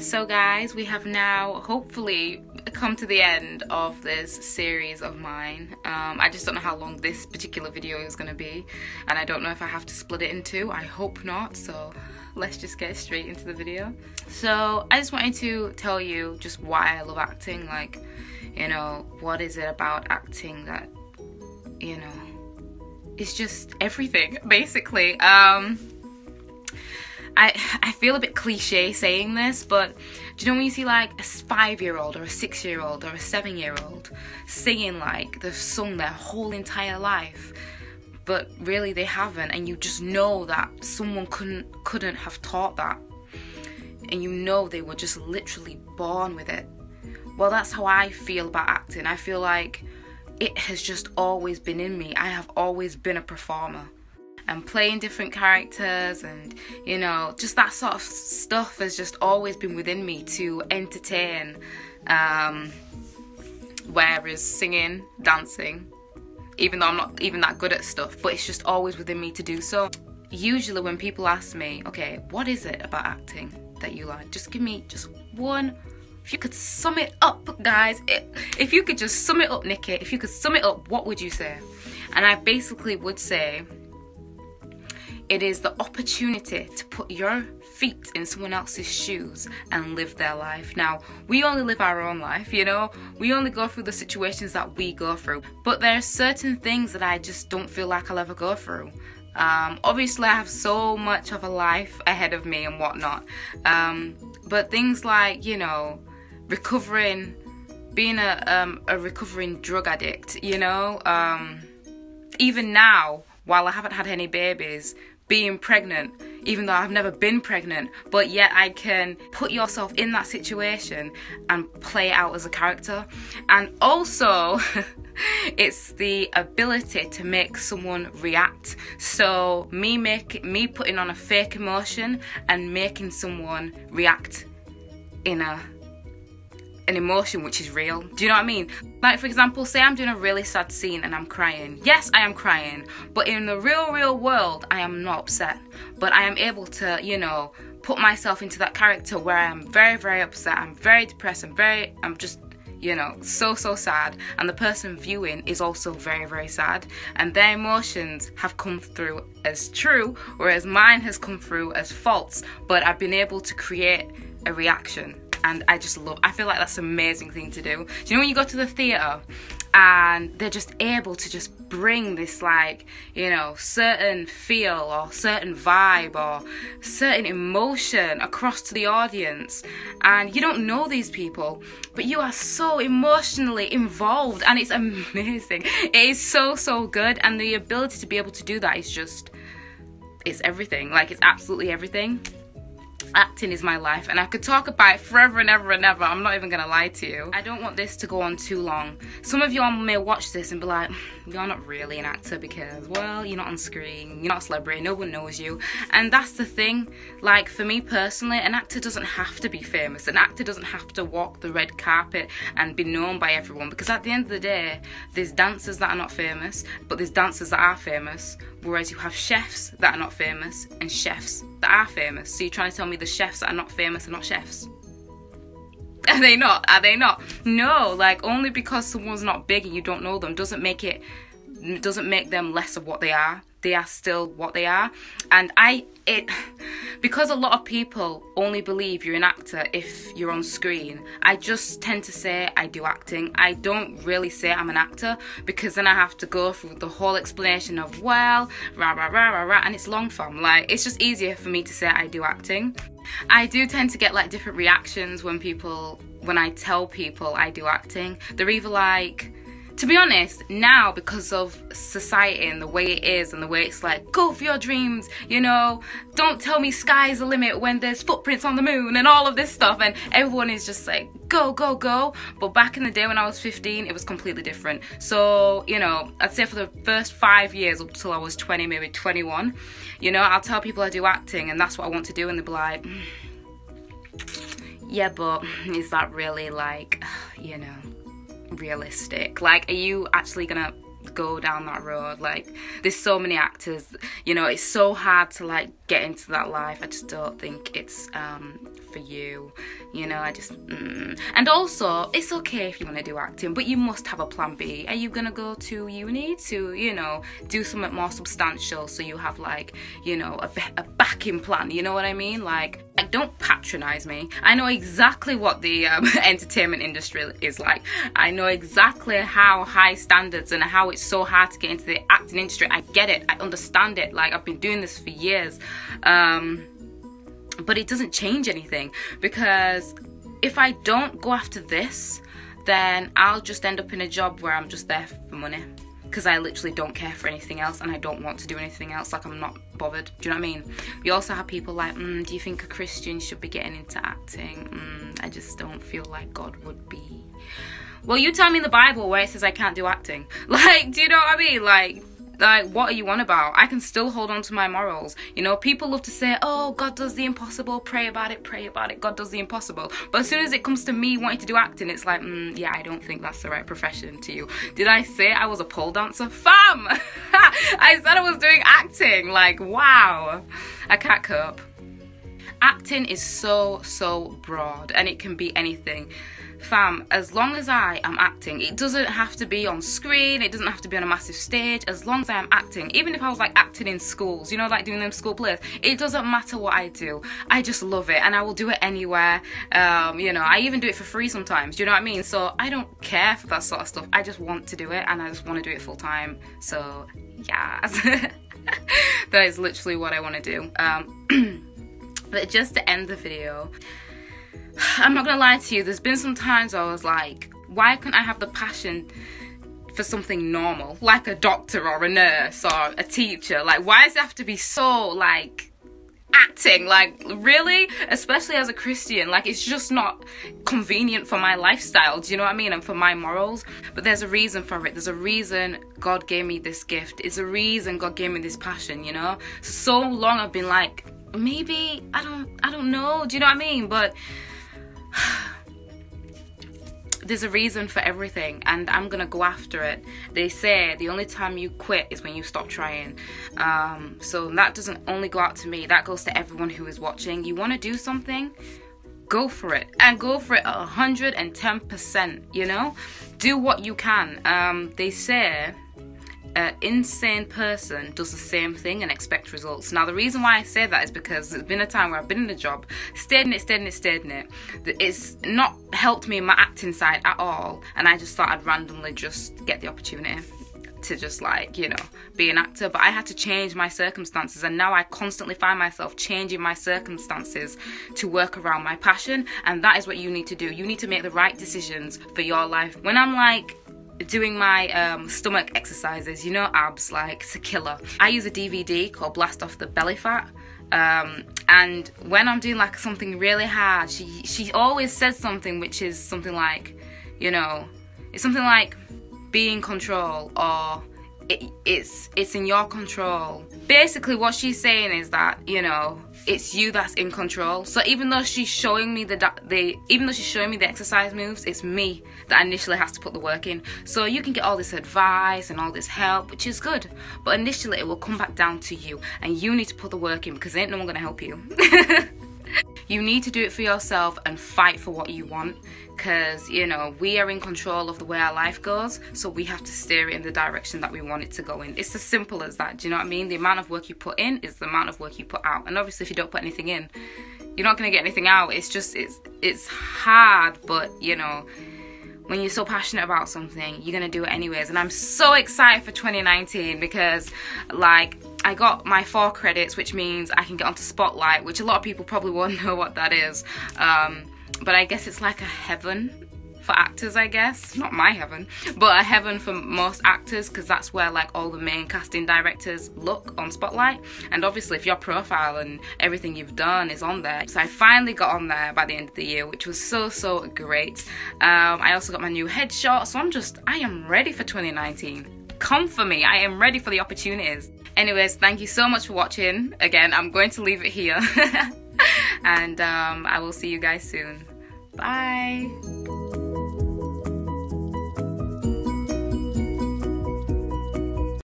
So guys, we have now hopefully come to the end of this series of mine. I just don't know how long this particular video is going to be, and I don't know if I have to split it in two. I hope not, so let's just get straight into the video. So I just wanted to tell you just why I love acting. Like, you know, what is it about acting that, you know, it's just everything basically. I feel a bit cliche saying this, but do you know when you see like a 5-year-old or a 6-year-old or a 7-year-old singing like they've sung their whole entire life, but really they haven't, and you just know that someone couldn't have taught that, and you know they were just literally born with it. Well, that's how I feel about acting. I feel like it has just always been in me. I have always been a performer. And playing different characters and, you know, just that sort of stuff has just always been within me to entertain. Whereas singing, dancing, even though I'm not even that good at stuff, but it's just always within me to do so. Usually when people ask me, okay, what is it about acting that you like? Just give me just one. If you could sum it up, guys, if you could just sum it up, Nikki, if you could sum it up, what would you say? And I basically would say, it is the opportunity to put your feet in someone else's shoes and live their life. Now, we only live our own life, you know? We only go through the situations that we go through. But there are certain things that I just don't feel like I'll ever go through. Obviously, I have so much of a life ahead of me and whatnot. But things like, you know, recovering, being a recovering drug addict, you know? Even now, while I haven't had any babies, being pregnant, even though I've never been pregnant, but yet I can put yourself in that situation and play it out as a character. And also, it's the ability to make someone react. So me putting on a fake emotion and making someone react in an emotion which is real. Do you know what I mean? Like, for example, say I'm doing a really sad scene and I'm crying. Yes, I am crying, but in the real world, I am not upset. But I am able to, you know, put myself into that character where I am very upset, I'm very depressed, I'm just, you know, so sad, and the person viewing is also very sad, and their emotions have come through as true, whereas mine has come through as false, but I've been able to create a reaction. And I feel like that's an amazing thing to do. Do you know when you go to the theatre and they're just able to just bring this, like, you know, certain feel or certain vibe or certain emotion across to the audience, and you don't know these people, but you are so emotionally involved, and it's amazing. It is so good, and the ability to be able to do that is just, it's everything. Like, it's absolutely everything. Acting is my life, and I could talk about it forever and ever and ever. I'm not even gonna lie to you. I don't want this to go on too long. Some of y'all may watch this and be like, you're not really an actor because, well, you're not on screen, you're not a celebrity, no one knows you. And that's the thing. Like, for me personally, an actor doesn't have to be famous. An actor doesn't have to walk the red carpet and be known by everyone, because at the end of the day, there's dancers that are not famous, but there's dancers that are famous. Whereas you have chefs that are not famous and chefs that are famous. So you're trying to tell me the chefs that are not famous are not chefs? Are they not? Are they not? No, like, only because someone's not big and you don't know them doesn't make them less of what they are. They are still what they are. And because a lot of people only believe you're an actor if you're on screen, I just tend to say I do acting. I don't really say I'm an actor, because then I have to go through the whole explanation of, well, and it's long form. Like, it's just easier for me to say I do acting. I do tend to get like different reactions when I tell people I do acting. They're either like, to be honest, now, because of society and the way it is and the way it's like, go for your dreams, you know, don't tell me sky's the limit when there's footprints on the moon and all of this stuff, and everyone is just like, go. But back in the day when I was 15, it was completely different. So, you know, I'd say for the first 5 years up till I was 20, maybe 21, you know, I'll tell people I do acting and that's what I want to do, and they'll be like, yeah, but is that really, like, you know, realistic? Like, are you actually gonna go down that road. Like, there's so many actors, you know, it's so hard to like get into that life. I just don't think it's for you, you know. I just and also it's okay if you want to do acting, but you must have a plan B. Are you gonna go to uni to, you know, do something more substantial, so you have like, you know, a backing plan, you know what I mean? Like don't patronize me. I know exactly what the entertainment industry is like. I know exactly how high standards and how it's so hard to get into the acting industry. I get it, I understand it. Like, I've been doing this for years, but it doesn't change anything, because if I don't go after this, then I'll just end up in a job where I'm just there for money, because I literally don't care for anything else and I don't want to do anything else. Like, I'm not bothered. Do you know what I mean? We also have people like, do you think a Christian should be getting into acting? I just don't feel like God would be. Well, you tell me in the Bible where it says I can't do acting. Like, do you know what I mean? Like, what are you on about? I can still hold on to my morals. You know, people love to say, oh, God does the impossible, pray about it, God does the impossible. But as soon as it comes to me wanting to do acting, it's like, yeah, I don't think that's the right profession to you. Did I say I was a pole dancer? Fam! I said I was doing acting. Like, wow. I can't cope. Acting is so broad, and it can be anything. Fam, as long as I am acting, it doesn't have to be on screen, it doesn't have to be on a massive stage. As long as I am acting, even if I was like acting in schools, you know, like doing them school plays, it doesn't matter what I do. I just love it, and I will do it anywhere. You know, I even do it for free sometimes, do you know what I mean? So I don't care for that sort of stuff. I just want to do it, and I just want to do it full time. So yeah, that is literally what I want to do. But just to end the video, I'm not gonna lie to you, there's been some times I was like, why can't I have the passion for something normal, like a doctor or a nurse or a teacher? Like, why does it have to be so like acting? Like, really? Especially as a Christian, like, it's just not convenient for my lifestyle, do you know what I mean, and for my morals. But there's a reason for it. There's a reason God gave me this gift. It's a reason God gave me this passion, you know. So long I've been like, maybe I don't know, do you know what I mean? But there's a reason for everything, and I'm gonna go after it. They say the only time you quit is when you stop trying. So that doesn't only go out to me, that goes to everyone who is watching. You want to do something, go for it, and go for it 110%, you know. Do what you can. They say an insane person does the same thing and expects results. Now, the reason why I say that is because there's been a time where I've been in a job, stayed in it. It's not helped me in my acting side at all, and I just thought I'd randomly just get the opportunity to just, like, you know, be an actor. But I had to change my circumstances, and now I constantly find myself changing my circumstances to work around my passion, and that is what you need to do. You need to make the right decisions for your life. When I'm like doing my stomach exercises, you know, abs, like, it's a killer. I use a DVD called Blast Off the Belly Fat, and when I'm doing like something really hard, she always says something which is something like, you know, it's something like be in control, or it's in your control. Basically what she's saying is that, you know, it's you that's in control. So even though she's showing me the exercise moves, it's me that initially has to put the work in. So you can get all this advice and all this help, which is good, but initially it will come back down to you, and you need to put the work in, because ain't no one gonna help you. You need to do it for yourself and fight for what you want, because, you know, we are in control of the way our life goes, so we have to steer it in the direction that we want it to go in. It's as simple as that, do you know what I mean? The amount of work you put in is the amount of work you put out, and obviously if you don't put anything in, you're not going to get anything out. It's just, it's hard, but, you know, when you're so passionate about something, you're going to do it anyways. And I'm so excited for 2019 because, like, I got my 4 credits, which means I can get onto Spotlight, which a lot of people probably won't know what that is. But I guess it's like a heaven for actors, I guess. Not my heaven, but a heaven for most actors, because that's where, like, all the main casting directors look on Spotlight. And obviously if your profile and everything you've done is on there. So I finally got on there by the end of the year, which was so great. I also got my new headshot, so I am ready for 2019. Come for me, I am ready for the opportunities. Anyways, thank you so much for watching. Again, I'm going to leave it here. And I will see you guys soon. Bye.